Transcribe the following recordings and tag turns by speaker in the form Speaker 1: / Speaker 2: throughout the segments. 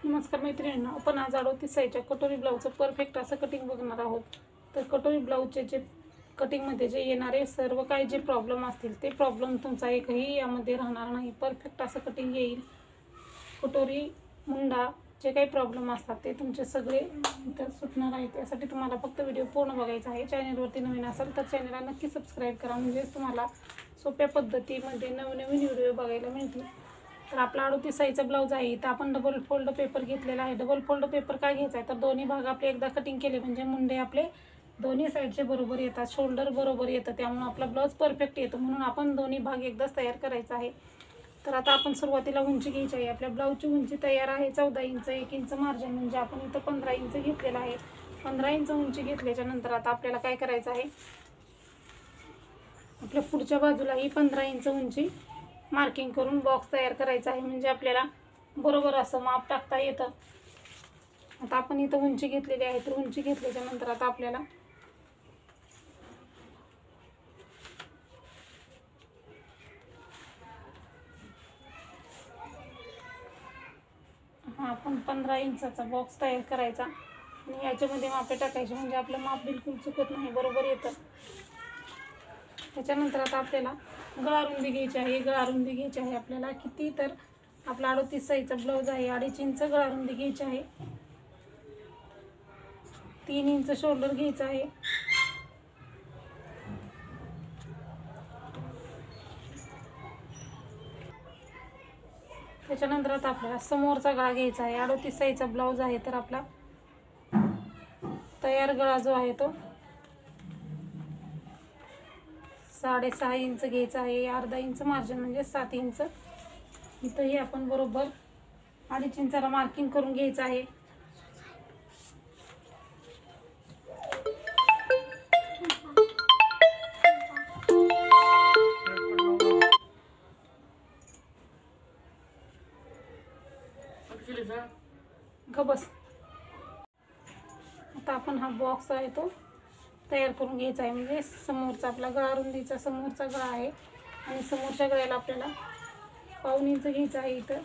Speaker 1: नमस्कार मैत्रिणींनो, आपण आज 38 साईजच्या कटोरी ब्लाऊजचं परफेक्ट असं कटिंग बघणार आहोत। तर कटोरी ब्लाऊजचे जे कटिंगमध्ये जे येणारे सर्व काही जे प्रॉब्लेम असतील ते प्रॉब्लेम तुमचा एकही यामध्ये राहणार नाही। परफेक्ट असं कटिंग येईल। कटोरी मुंडा जे काही प्रॉब्लेम असतात ते तुमचे सगळे इथं सुटणार आहे। त्यासाठी तुम्हाला फक्त व्हिडिओ पूर्ण बघायचा आहे। चॅनलवरती नवीन असाल तर चॅनलला नक्की सबस्क्राईब करा, म्हणजे तुम्हाला सोप्या पद्धतीमध्ये नवनवीन व्हिडिओ बघायला मिळतील। तर आपला 38 साईजचा ब्लाऊज आहे, तर आपण डबल फोल्ड पेपर घेतलेला आहे। डबल फोल्ड पेपर काय घ्यायचा आहे तर दोन्ही भाग आपले एकदा कटिंग केले म्हणजे मुंडे आपले दोन्ही साईडचे बरोबर येतात, शोल्डर बरोबर येतं, त्यामुळे आपला ब्लाऊज परफेक्ट येतो। म्हणून आपण दोन्ही भाग एकदाच तयार करायचा आहे। तर आता आपण सुरुवातीला उंची घ्यायची आहे। आपल्या ब्लाऊजची उंची तयार आहे 14 इंच, 1 इंच मार्जिन, म्हणजे आपण इथं 15 इंच घेतलेला आहे। 15 इंच उंची घेतल्याच्या नंतर आता आपल्याला काय करायचं आहे, आपल्या पुढच्या बाजूलाही 15 इंच उंची मार्किंग करून बॉक्स तयार करायचा आहे, म्हणजे आपल्याला बरोबर असं माप टाकता येतं। आता आपण इथं उंची घेतलेली आहे, तर उंची घेतल्याच्या नंतर आता आपल्याला आपण 15 इंचाचा बॉक्स तयार करायचा आणि याच्यामध्ये मापे टाकायचे, म्हणजे आपलं माप बिलकुल चुकत नाही, बरोबर येतं। त्याच्यानंतर आता आपल्याला गळा रुंदी घ्यायची आहे। गळा रुंदी घ्यायची आहे आपल्याला किती, तर आपला 38 साईजचा ब्लाऊज आहे, 2.5 इंच गळा रुंदी घ्यायची आहे। 3 इंच शोल्डर घ्यायचं आहे। त्याच्यानंतर आता आपल्याला समोरचा गळा घ्यायचा आहे। 38 साईजचा ब्लाऊज आहे, तर आपला तयार गळा जो आहे तो 6.5 इंच घ्यायचा आहे। अर्धा इंच मार्जिन म्हणजे 7 इंच, इथंही आपण बरोबर 2.5 इंचाला मार्किंग करून घ्यायचं आहे। बस आता आपण हा बॉक्स आहे तो तयार करून घ्यायचा आहे, म्हणजे समोरचा आपला गळा रुंदीचा समोरचा गळा आहे आणि समोरच्या गळ्याला आपल्याला 1.5 इंच घ्यायचं आहे। इथं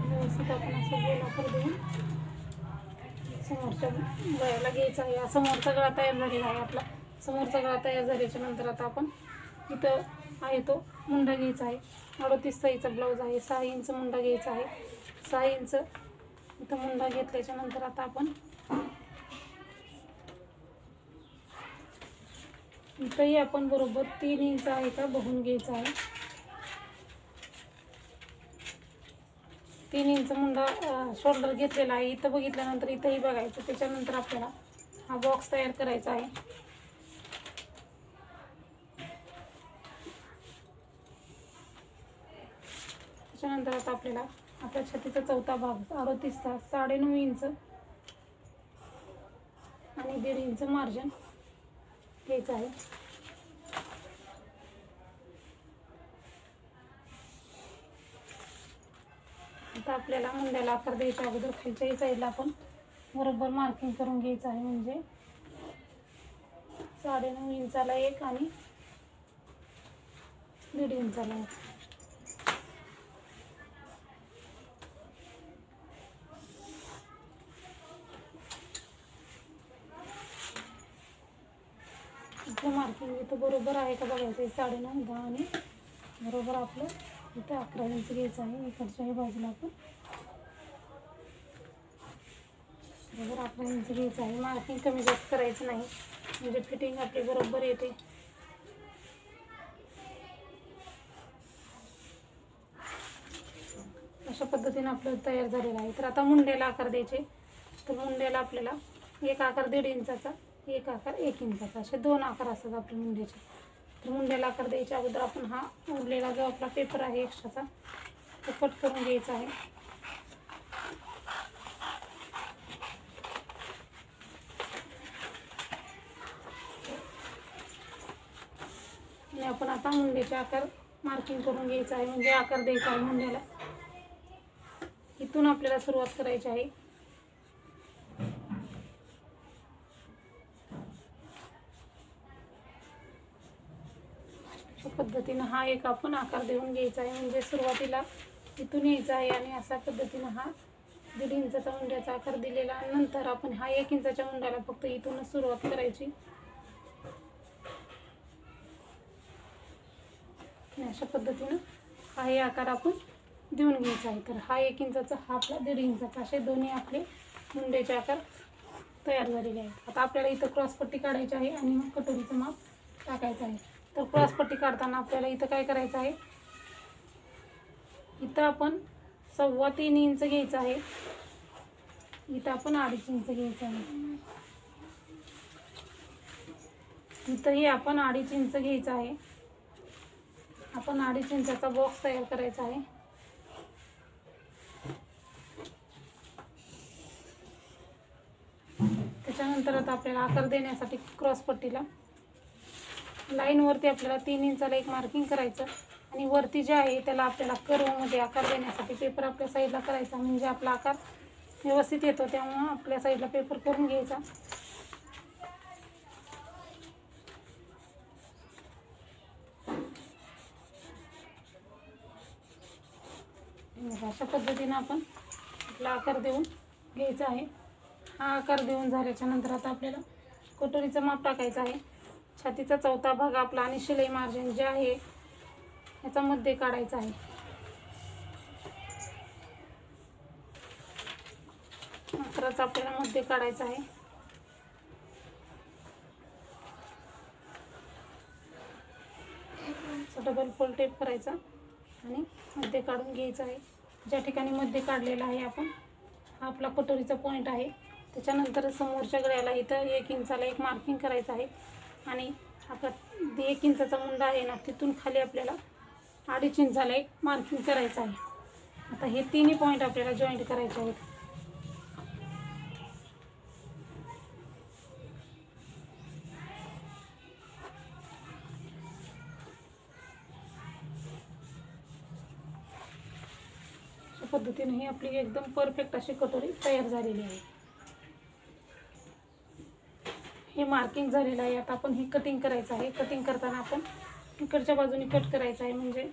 Speaker 1: व्यवस्थित आपण असं गोलाकार देऊन समोरच्या गळ्याला घ्यायचा आहे। समोरचा गळा तयार झालेला आहे आपला। समोरचा गळा तयार झाल्याच्या नंतर आता आपण इथं आहे तो मुंडा घ्यायचा आहे। 38 साईजचा ब्लाऊज आहे, 6 इंच मुंडा घ्यायचा आहे। 6 इंच इथं मुंडा घेतल्याच्या नंतर आता आपण इथंही आपण बरोबर 3 इंच आहे का बघून घ्यायचा आहे। 3 इंच मुंडा शोल्डर घेतलेला आहे। इथं बघितल्यानंतर इथंही बघायचं। त्याच्यानंतर आपल्याला हा बॉक्स तयार करायचा आहे। त्याच्यानंतर आता आपल्याला आपल्या छातीचा चौथा भाग 38चा 9.5 इंच आणि 1.5 इंच मार्जिन घ्यायचं आहे। आता आपल्याला मुंड्याला आकार द्यायच्या अगोदर खालच्याही साईडला आपण बरोबर मार्किंग करून घ्यायचं आहे, म्हणजे 9.5 इंचाला एक आणि 1.5 इंचाला एक। इथलं मार्किंग इथं बरोबर आहे का बघायचं आहे। 9.5 10 आणि बरोबर आपलं इथं 11 इंच घ्यायचं आहे। इकडच्याही बाजूला आपण बरोबर 11 इंच घ्यायचं आहे। मार्किंग कमी जास्त करायचं नाही, म्हणजे फिटिंग आपली बरोबर येते। अशा पद्धतीने आपलं तयार झालेलं आहे। तर आता मुंड्याला आकार द्यायचे, तर मुंड्याला आपल्याला एक आकार 1.5 इंचाचा, एक आकार 1 इंचाचा, असे 2 आकार असतात आपल्या मुंड्याचे। तर मुंड्याला आकार द्यायच्या अगोदर आपण हा उरलेला जो आपला पेपर आहे एक्स्ट्राचा तो कट करून घ्यायचा आहे। आणि आपण आता मुंड्याचे आकार मार्किंग करून घ्यायचं आहे, म्हणजे आकार द्यायचा आहे मुंड्याला। इथून आपल्याला सुरुवात करायची आहे. अशा पद्धतीनं हा एक आपण आकार देऊन घ्यायचा आहे. म्हणजे सुरुवातीला इथून यायचा आहे आणि अशा पद्धतीनं हा 1.5 इंचाचा मुंड्याचा आकार दिलेला. नंतर आपण हा 1 इंचाच्या मुंड्याला फक्त इथूनच सुरुवात करायची. अशा पद्धतीनं हा आकार आपण देऊन घ्यायचा आहे. तर हा 1 इंचाचा, हा आपला 1.5 इंचाचा, असे दोन्ही आपले मुंड्याचे आकार तयार झालेले आहेत. आता आपल्याला इथं क्रॉसपट्टी काढायची आहे आणि मग कटोरीचं माप टाकायचं आहे. तर क्रॉसपट्टी काढताना आपल्याला इथं काय करायचं आहे, इथं आपण 3.25 इंच घ्यायचं आहे. इथं आपण 2.5 इंच घ्यायचं आहे. इथंही आपण 2.5 इंच घ्यायचं आहे. आपण 2.5 इंचाचा बॉक्स तयार करायचा आहे. त्याच्यानंतर आता आपल्याला आकार देण्यासाठी क्रॉसपट्टीला लाईनवरती आपल्याला 3 इंचाला एक मार्किंग करायचं आणि वरती जे आहे त्याला आपल्याला कर्वमध्ये आकार देण्यासाठी पेपर आपल्या साईडला करायचा. म्हणजे आपला आकार व्यवस्थित येतो. त्यामुळं आपल्या साईडला पेपर करून घ्यायचा. अशा पद्धतीनं आपण आपला आकार देऊन घ्यायचा आहे. हा आकार देऊन झाल्याच्या नंतर आता आपल्याला कटोरीचं माप टाकायचं आहे. छातीचा 4था भाग आपला आणि शिलाई मार्जिन जे आहे याचा मध्ये काढायचा आहे. आकाराचा आपल्याला मध्ये काढायचा आहे. डबल फोल्ड टेप करायचा आणि मध्ये काढून घ्यायचा आहे. ज्या ठिकाणी मध्ये काढलेला आहे आपण, हा आपला कटोरीचा पॉईंट आहे. त्याच्यानंतर समोरच्या गळ्याला इथं 1 इंचाला एक मार्किंग करायचं आहे आणि आता 1 इंचाचा मुंडा आहे ना, तिथून खाली आपल्याला 2.5 इंचाला एक मार्किंग करायचं आहे. आता हे तिन्ही पॉईंट आपल्याला जॉईंट करायचे आहेत. अशा पद्धतीने ही आपली एकदम परफेक्ट अशी कटोरी तयार झालेली आहे. हे मार्किंग झालेलं आहे. आता आपण हे कटिंग करायचं आहे. कटिंग करताना आपण इकडच्या बाजूने कट करायचं आहे. म्हणजे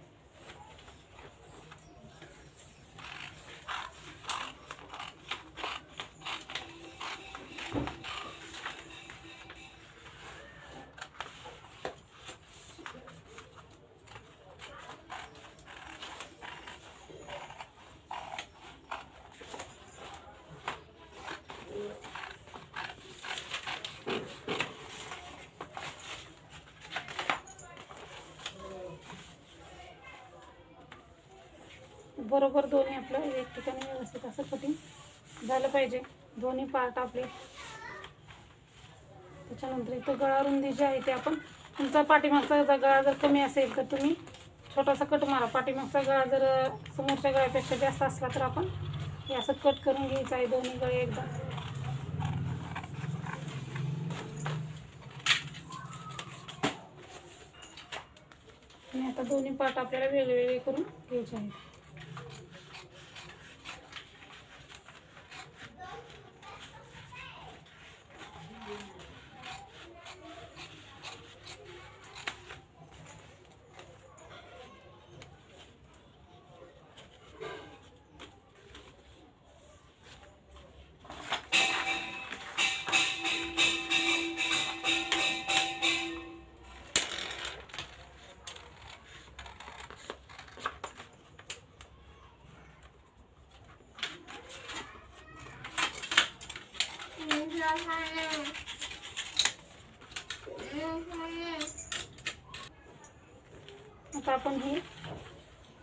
Speaker 1: बरोबर दोन्ही आपलं एक ठिकाणी व्यवस्थित असं कटिंग झालं पाहिजे, दोन्ही पार्ट आपले. त्याच्यानंतर इथं गळा रुंदी जी आहे ते आपण, तुमचा पाठीमागचा गळा जर कमी असेल तर तुम्ही छोटासा कट मारा. पाठीमागचा गळा जर समोरच्या गळ्यापेक्षा जास्त असला तर आपण हे असं कट करून घ्यायचं आहे दोन्ही गळे एकदा. आणि आता दोन्ही पार्ट आपल्याला वेगवेगळे करून घ्यायचे आहेत. आता आपण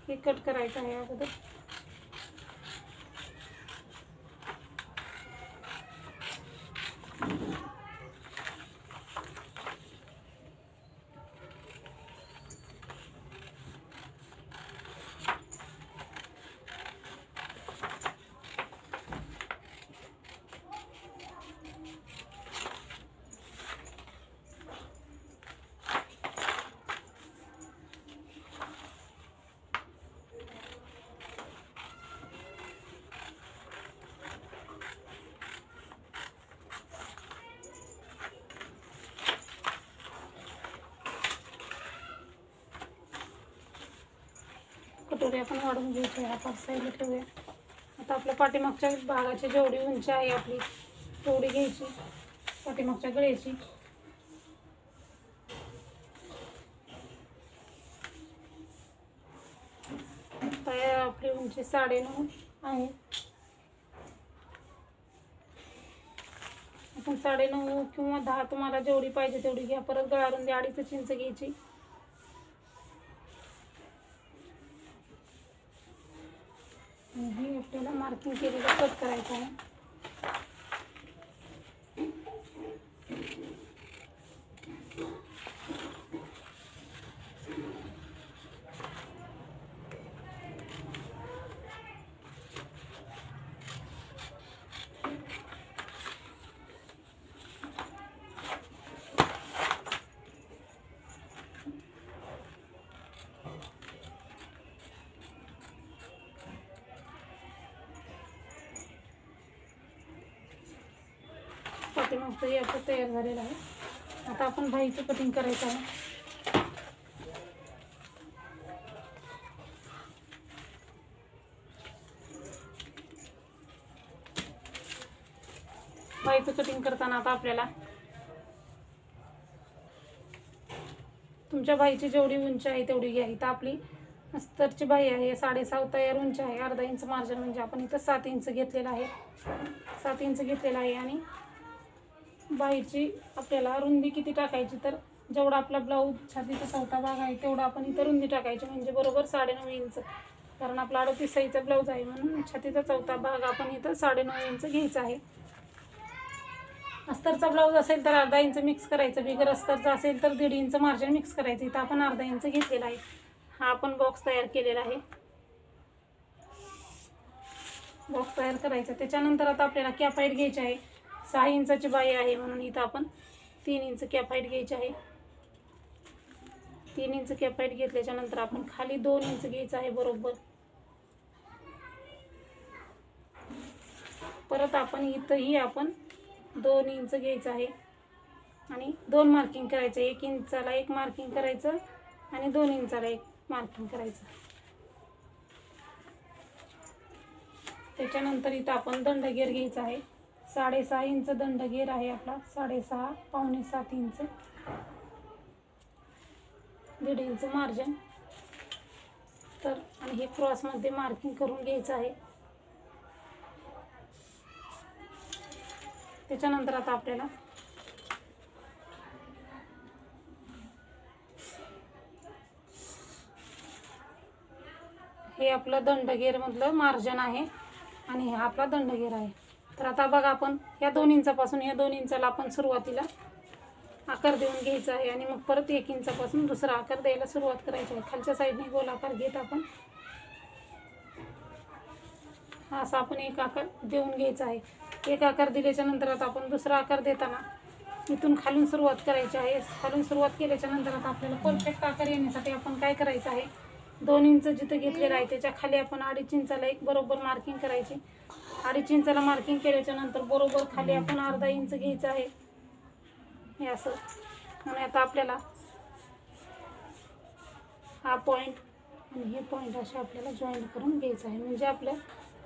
Speaker 1: हे कट करायचं आहे अगोदर. कटोरी आपण वाढवून घ्यायची आहे. आपण साईडला ठेवूया. आता आपल्या पाठीमागच्या भागाची जेवढी उंची आहे आपली तेवढी घ्यायची, पाठीमागच्या गळ्याची. आता आपली उंची 9.5 आहे. आपण 9.5 किंवा 10 तुम्हाला जेवढी पाहिजे तेवढी घ्या. परत गळा रुंदी 2.5 इंच घ्यायची. ही आपल्याला मार्किंग केलेलं कट करायचं आहे. पाठीमागचं हे आपलं तयार झालेलं आहे. आता आपण बाहीचं कटिंग करायचं आहे. बाहीचं कटिंग करताना आता आपल्याला तुमच्या बाहीची जेवढी उंची आहे तेवढी घ्या. इथं आपली अस्तरची बाही आहे 6.5 तयार उंची आहे. अर्धा इंच मार्जिन म्हणजे आपण इथं 7 इंच घेतलेलं आहे. 7 इंच घेतलेलं आहे. आणि बाहीची आपल्याला रुंदी किती टाकायची, तर जेवढा आपला ब्लाऊज छातीचा चौथा भाग आहे तेवढा आपण इथं रुंदी टाकायची, म्हणजे बरोबर 9.5 इंच. कारण आपला 38 साईजचा ब्लाऊज आहे म्हणून छातीचा चौथा भाग आपण इथं 9.5 इंच घ्यायचा आहे. अस्तरचा ब्लाऊज असेल तर अर्धा इंच मिक्स करायचं. बिगर अस्तरचा असेल तर 1.5 इंच मार्जिन मिक्स करायचं. इथं आपण अर्धा इंच घेतलेला आहे. हा आपण बॉक्स तयार केलेला आहे. बॉक्स तयार करायचा. त्याच्यानंतर आता आपल्याला कॅप हाईट घ्यायची आहे. 6 इंचाची बाही आहे म्हणून इथं आपण 3 इंच कॅप हाईट घ्यायची आहे. 3 इंच कॅप हाईट घेतल्याच्या नंतर आपण खाली 2 इंच घ्यायचं आहे बरोबर. परत आपण इथंही आपण 2 इंच घ्यायचं आहे आणि 2 मार्किंग करायचं. 1 इंचाला 1 मार्किंग करायचं आणि 2 इंचाला 1 मार्किंग करायचं. त्याच्यानंतर इथं आपण दंडगेर घ्यायचा आहे. 6.5 इंच दंडगेर आहे आपला. 6.5 पावणे 7 इंच, 1.5 इंच मार्जिन. तर आणि हे क्रॉसमध्ये मार्किंग करून घ्यायचं आहे. त्याच्यानंतर आता आपल्याला हे आपलं दंडगेर मधलं मार्जिन आहे आणि हा आपला दंडगेर आहे. तर आता बघा आपण या 2 इंचापासून या 2 इंचाला आपण सुरुवातीला आकार देऊन घ्यायचा आहे आणि मग परत 1 इंचापासून दुसरा आकार द्यायला सुरुवात करायची आहे. खालच्या साईडने गोलाकार घेत आपण असा आपण एक आकार देऊन घ्यायचा आहे. एक आकार दिल्याच्या नंतर आता आपण दुसरा आकार देताना इथून खालून सुरुवात करायची आहे. खालून सुरुवात केल्याच्या नंतर आता आपल्याला परफेक्ट आकार येण्यासाठी आपण काय करायचं आहे, 2 इंच जिथं घेतलेलं आहे त्याच्या खाली आपण 2.5 इंचाला एक बरोबर मार्किंग करायची. 2.5 इंचाला मार्किंग केल्याच्या नंतर बरोबर खाली आपण अर्धा इंच घ्यायचं आहे हे असं. आणि आता आपल्याला हा पॉईंट आणि हे पॉईंट असे आपल्याला जॉईंट करून घ्यायचं आहे, म्हणजे आपल्या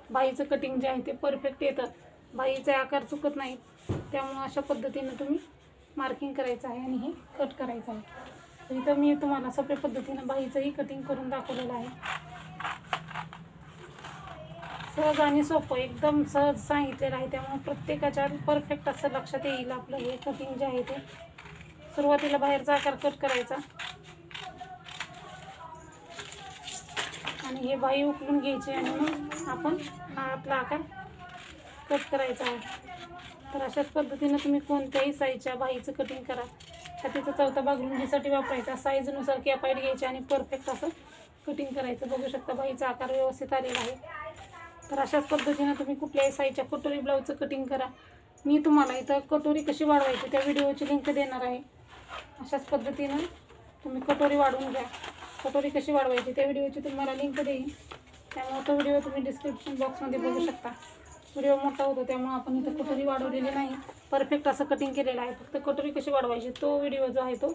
Speaker 1: बाहीचं कटिंग जे आहे ते परफेक्ट येतं. बाहीचे आकार चुकत नाही. त्यामुळे अशा पद्धतीने तुम्ही मार्किंग करायचं आहे आणि हे कट करायचं आहे. तर इथं मी तुम्हाला सोप्या पद्धतीनं बाहीचंही कटिंग करून दाखवलेलं आहे. सहज आणि सोपं एकदम सहज सांगितलेलं आहे. त्यामुळे प्रत्येकाच्या परफेक्ट असं लक्षात येईल आपलं हे कटिंग जे आहे ते. सुरुवातीला बाहेरचा आकार कट करायचा आणि हे बाही उकलून घ्यायची आणि मग आपण हा आपला आकार कट करायचा आहे. तर अशाच पद्धतीने तुम्ही कोणत्याही साईजच्या बाहीचं कटिंग करा. छातीचा चौथा भाग रुंदीसाठी वापरायचा. साईजनुसार कॅप हाईट घ्यायची आणि परफेक्ट असं कटिंग करायचं. बघू शकता बाहीचा आकार व्यवस्थित आलेला आहे. तर अशाच पद्धतीने तुम्ही कुठल्याही साईजच्या कटोरी ब्लाऊजचं कटिंग करा. मी तुम्हाला इथं कटोरी कशी वाढवायची त्या व्हिडिओची लिंक देणार आहे. अशाच पद्धतीनं तुम्ही कटोरी वाढवून घ्या. कटोरी कशी वाढवायची त्या व्हिडिओची तुम्हाला लिंक देईन. त्यामुळे तो व्हिडिओ तुम्ही डिस्क्रिप्शन बॉक्समध्ये बघू शकता. व्हिडिओ मोठा होतो त्यामुळे आपण इथं कटोरी वाढवलेली नाही. परफेक्ट असं कटिंग केलेलं आहे. फक्त कटोरी कशी वाढवायची तो व्हिडिओ जो आहे तो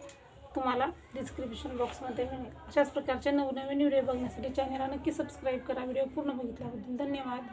Speaker 1: तुम्हाला डिस्क्रिप्शन बॉक्समध्ये मिळेल। अशाच प्रकारचे नवनवीन व्हिडिओ बघण्यासाठी चॅनलला नक्की सबस्क्राईब करा। व्हिडिओ पूर्ण बघितल्याबद्दल धन्यवाद।